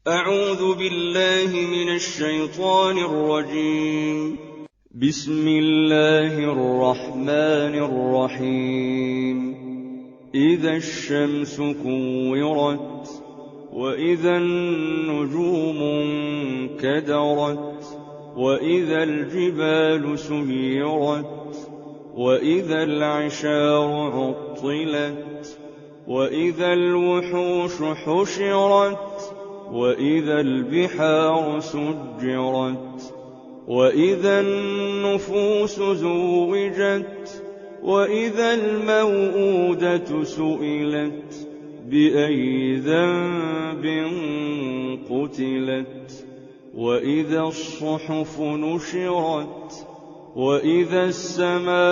أعوذ بالله من الشيطان الرجيم. بسم الله الرحمن الرحيم. إذا الشمس كورت وإذا النجوم انكدرت وإذا الجبال سيرت وإذا العشار عطلت وإذا الوحوش حشرت وإذا البحار سجرت وإذا النفوس زوجت وإذا الموءودة سئلت بأي ذنب قتلت وإذا الصحف نشرت وإذا السماء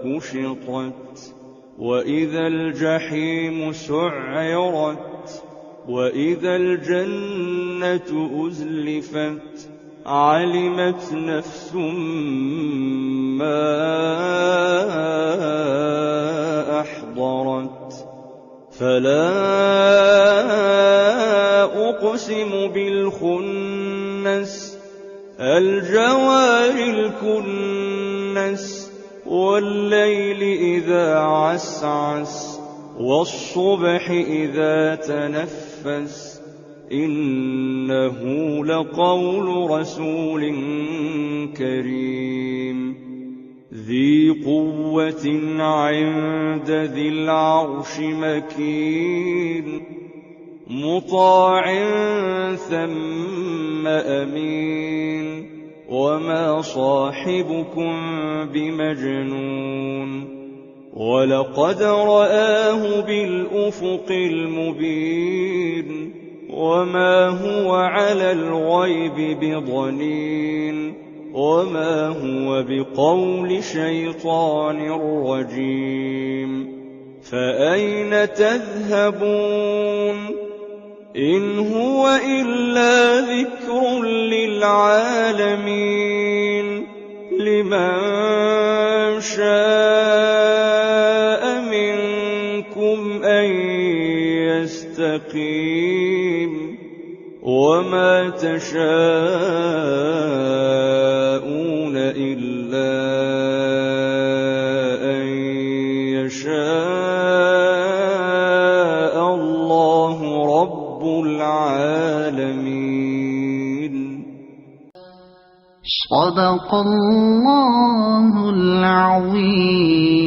كشطت وإذا الجحيم سعرت وإذا الجنة أزلفت علمت نفس ما أحضرت فلا أقسم بالخنس الجوار الكنس والليل إذا عسعس والصبح إذا تنفس إنه لقول رسول كريم ذي قوة عند ذي العرش مكين مطاع ثم أمين وما صاحبكم بمجنون ولقد رآه بالأفق المبين وما هو على الغيب بضنين وما هو بقول شيطان رجيم فأين تذهبون إن هو إلا ذكر للعالمين لمن شاء منكم أن يستقيم وما تشاءون إلا أن يشاء الله رب العالمين. صدق الله العظيم.